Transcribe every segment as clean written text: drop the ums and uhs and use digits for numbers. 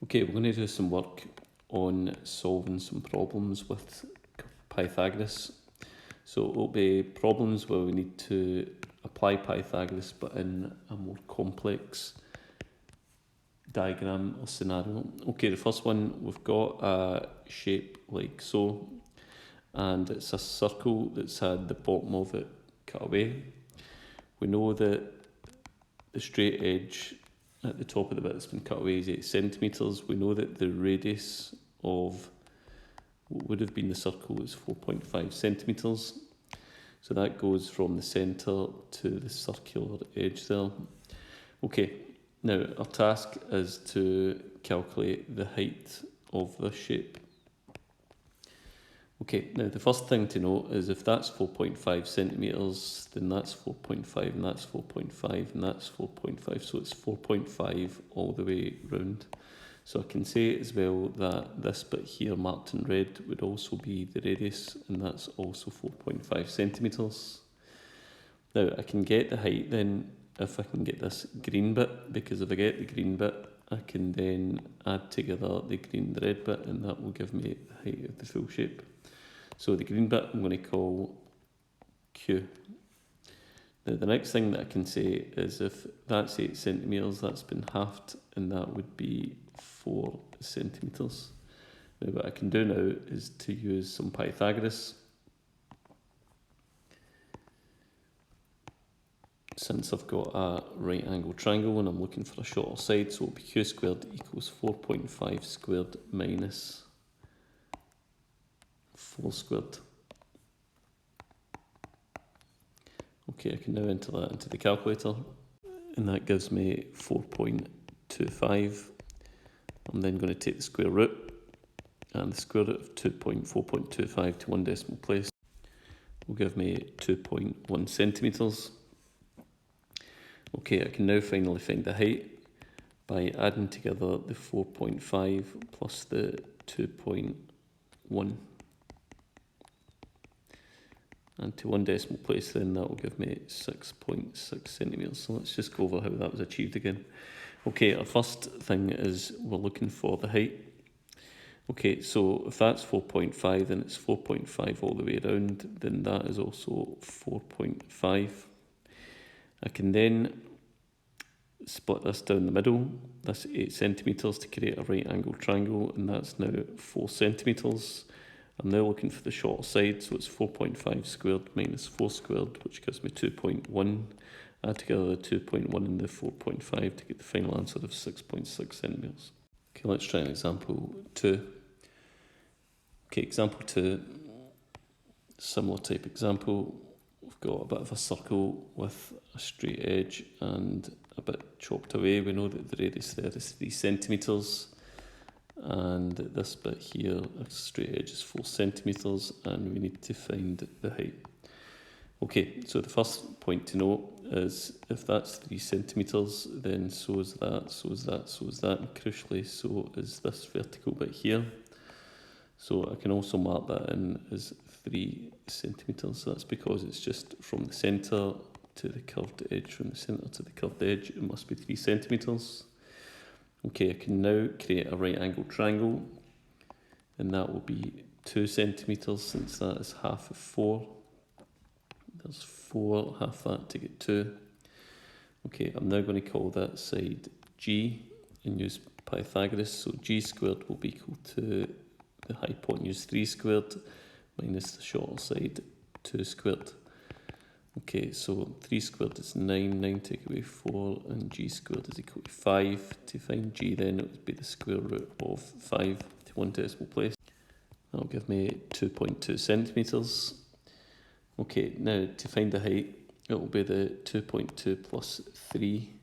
Okay, we're going to do some work on solving some problems with Pythagoras. So it'll be problems where we need to apply Pythagoras but in a more complex diagram or scenario. Okay, the first one, we've got a shape like so, and it's a circle that's had the bottom of it cut away. We know that the straight edge at the top of the bit that's been cut away is 8 centimetres. We know that the radius of what would have been the circle is 4.5 centimetres. So that goes from the centre to the circular edge there. Okay, now our task is to calculate the height of this shape. Okay, now the first thing to note is if that's 4.5 centimetres, then that's 4.5 and that's 4.5 and that's 4.5. So it's 4.5 all the way round. So I can say as well that this bit here marked in red would also be the radius, and that's also 4.5 centimetres. Now I can get the height then if I can get this green bit, because if I get the green bit I can then add together the green and the red bit, and that will give me the height of the full shape. So the green bit I'm going to call Q. Now the next thing that I can say is if that's 8 centimetres, that's been halved, and that would be 4 centimetres. Now what I can do now is to use some Pythagoras. Since I've got a right angle triangle and I'm looking for a shorter side, so it'll be Q squared equals 4.5 squared minus 4 squared. Okay, I can now enter that into the calculator, and that gives me 4.25. I'm then going to take the square root, and the square root of 4.25 to one decimal place will give me 2.1 centimetres. Okay, I can now finally find the height by adding together the 4.5 plus the 2.1. And to one decimal place then that will give me 6.6 centimetres. So let's just go over how that was achieved again. Okay, our first thing is we're looking for the height. Okay, so if that's 4.5 then it's 4.5 all the way around, then that is also 4.5. I can then split this down the middle. That's 8 centimetres to create a right angle triangle, and that's now 4 centimetres. I'm now looking for the shorter side, so it's 4.5 squared minus 4 squared, which gives me 2.1. Add together the 2.1 and the 4.5 to get the final answer of 6.6 centimetres. Okay, let's try an example 2. Okay, example 2, similar type example. We've got a bit of a circle with a straight edge and a bit chopped away. We know that the radius there is 3 centimetres. And this bit here, a straight edge, is 4 centimetres, and we need to find the height. Okay, so the first point to note is if that's 3 centimetres, then so is that, so is that, so is that, and crucially, so is this vertical bit here. So I can also mark that in as 3 centimetres. So that's because it's just from the centre to the curved edge. From the centre to the curved edge, it must be 3 centimetres. Okay, I can now create a right angle triangle, and that will be 2 centimetres since that is half of 4. There's 4, half that to get 2. Okay, I'm now going to call that side G and use Pythagoras. So G squared will be equal to the hypotenuse 3 squared minus the shorter side 2 squared. Okay, so 3 squared is 9, 9 take away 4, and G squared is equal to 5. To find G then, it would be the square root of 5 to one decimal place. That'll give me 2.2 centimetres. Okay, now to find the height, it will be the 2.2 plus 3.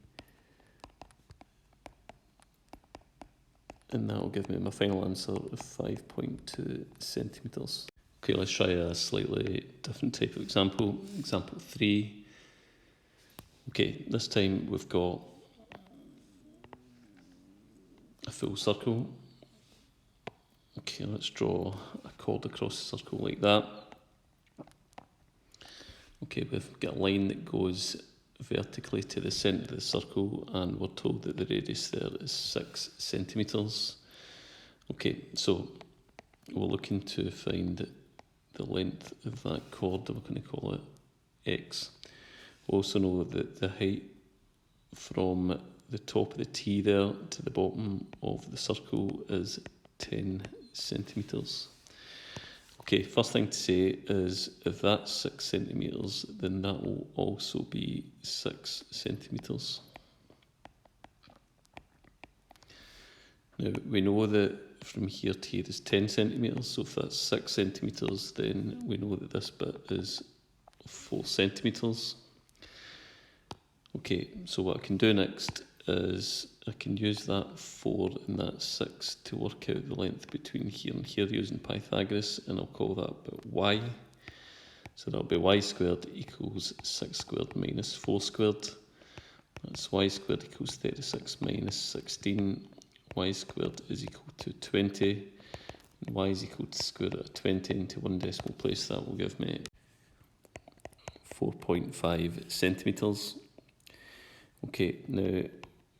And that will give me my final answer of 5.2 centimetres. Okay, let's try a slightly different type of example. Example 3. Okay, this time we've got a full circle. Okay, let's draw a chord across the circle like that. Okay, we've got a line that goes vertically to the centre of the circle, and we're told that the radius there is 6 centimetres. Okay, so we're looking to find the length of that chord, we're going to call it x. We also know that the height from the top of the T there to the bottom of the circle is 10 centimetres. Okay, first thing to say is if that's 6 centimetres, then that will also be 6 centimetres. Now, we know that from here to here is 10 centimetres, so if that's 6 centimetres, then we know that this bit is 4 centimetres. Okay, so what I can do next is I can use that 4 and that 6 to work out the length between here and here using Pythagoras, and I'll call that bit y. So that'll be y squared equals 6 squared minus 4 squared. That's y squared equals 36 minus 16. Y squared is equal to 20. And y is equal to the square root of 20 into one decimal place. That will give me 4.5 centimetres. Okay, now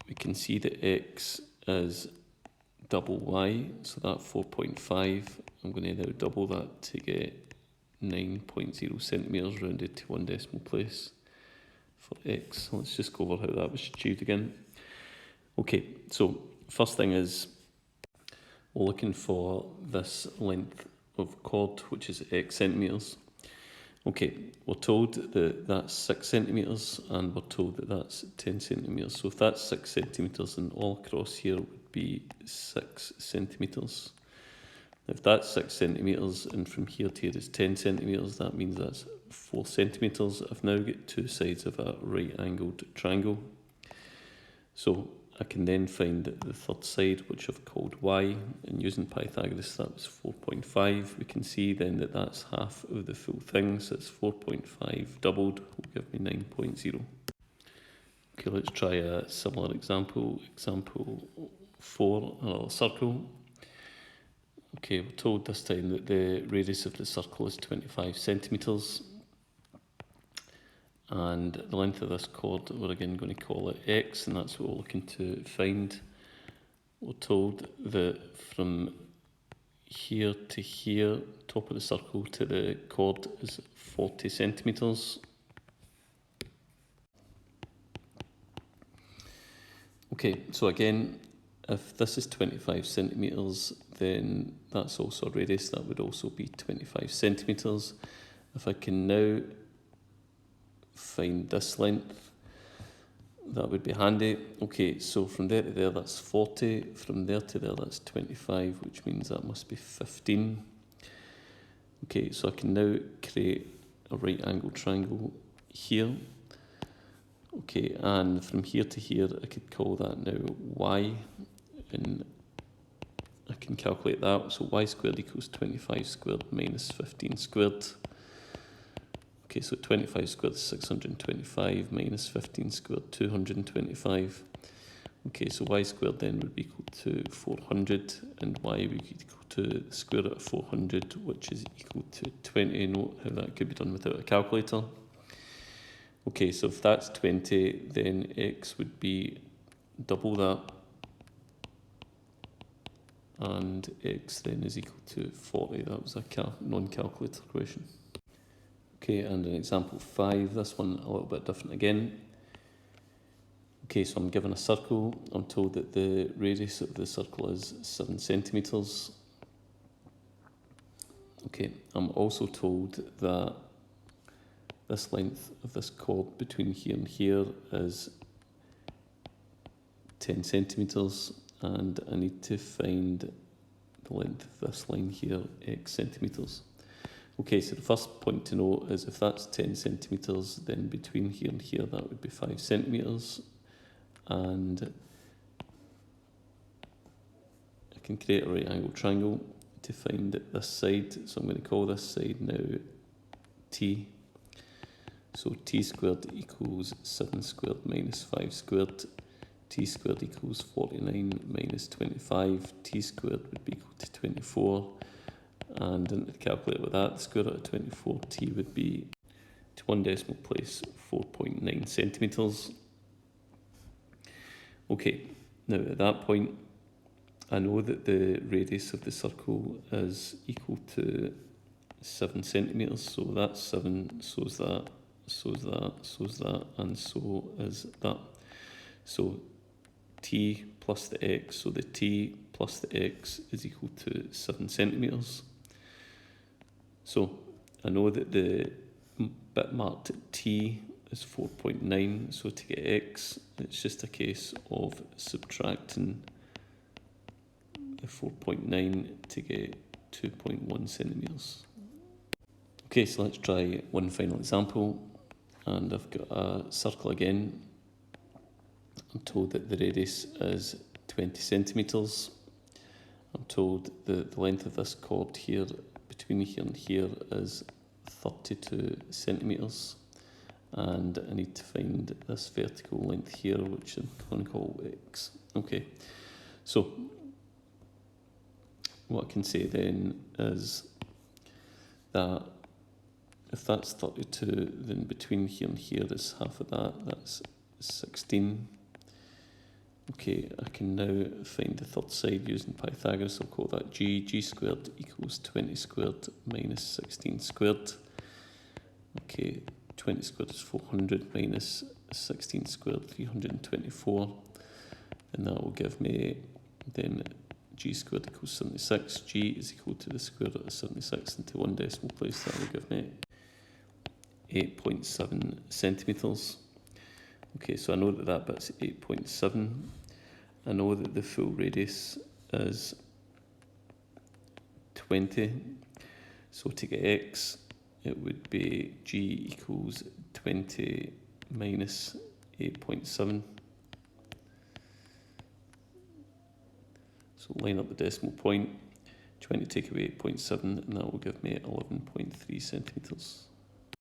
we can see that x is double y, so that 4.5, I'm going to now double that to get 9.0 centimetres rounded to one decimal place for x. Let's just go over how that was achieved again. Okay, so first thing is we're looking for this length of chord, which is x centimetres. Okay, we're told that that's 6 centimetres and we're told that that's 10 centimetres. So if that's 6 centimetres, then all across here would be 6 centimetres. If that's 6 centimetres and from here to here is 10 centimetres, that means that's 4 centimetres. I've now got two sides of a right-angled triangle. So I can then find the third side, which I've called y, and using Pythagoras that was 4.5. We can see then that that's half of the full thing, so it's 4.5 doubled will give me 9.0. Okay, let's try a similar example. Example 4, another circle. Okay, we're told this time that the radius of the circle is 25 centimetres. And the length of this chord, we're again going to call it x, and that's what we're looking to find. We're told that from here to here, top of the circle to the chord is 40 centimetres. Okay, so again, if this is 25 centimetres, then that's also a radius, that would also be 25 centimetres. If I can now find this length, that would be handy. Okay, so from there to there that's 40, from there to there that's 25, which means that must be 15. Okay, so I can now create a right angle triangle here. Okay, and from here to here I could call that now y, and I can calculate that. So y squared equals 25 squared minus 15 squared. Okay, so 25 squared is 625 minus 15 squared, 225. Okay, so y squared then would be equal to 400, and y would be equal to the square root of 400, which is equal to 20. Note how that could be done without a calculator. Okay, so if that's 20, then x would be double that, and x then is equal to 40. That was a non-calculator equation. Okay, and in example 5, this one a little bit different again. Okay, so I'm given a circle. I'm told that the radius of the circle is 7 centimetres. Okay, I'm also told that this length of this chord between here and here is 10 centimetres, and I need to find the length of this line here, x centimetres. Okay, so the first point to note is if that's 10 centimetres, then between here and here that would be 5 centimetres. And I can create a right angle triangle to find this side. So I'm going to call this side now t. So t squared equals 7 squared minus 5 squared. T squared equals 49 minus 25. T squared would be equal to 24. And into the calculator with that, the square root of 24, t would be one decimal place 4.9 centimetres. Okay, now at that point I know that the radius of the circle is equal to 7 centimetres, so that's 7, so is that, so is that, so is that, and so is that. So t plus the x, so the t plus the x is equal to 7 centimetres. So I know that the bit marked at t is 4.9, so to get x, it's just a case of subtracting the 4.9 to get 2.1 centimetres. Okay, so let's try one final example, and I've got a circle again. I'm told that the radius is 20 centimetres. I'm told that the length of this chord here, between here and here, is 32 centimetres. And I need to find this vertical length here, which I'm going to call x. Okay, so what I can say then is that if that's 32, then between here and here is half of that, that's 16. Okay, I can now find the third side using Pythagoras. I'll call that g. G squared equals 20 squared minus 16 squared. Okay, 20 squared is 400 minus 16 squared, 324. And that will give me then g squared equals 76. G is equal to the square root of 76 into one decimal place. That will give me 8.7 centimetres. Okay, so I know that that bit's 8.7. I know that the full radius is 20. So to get x, it would be g equals 20 minus 8.7. So line up the decimal point, 20 take away 8.7, and that will give me 11.3 centimetres.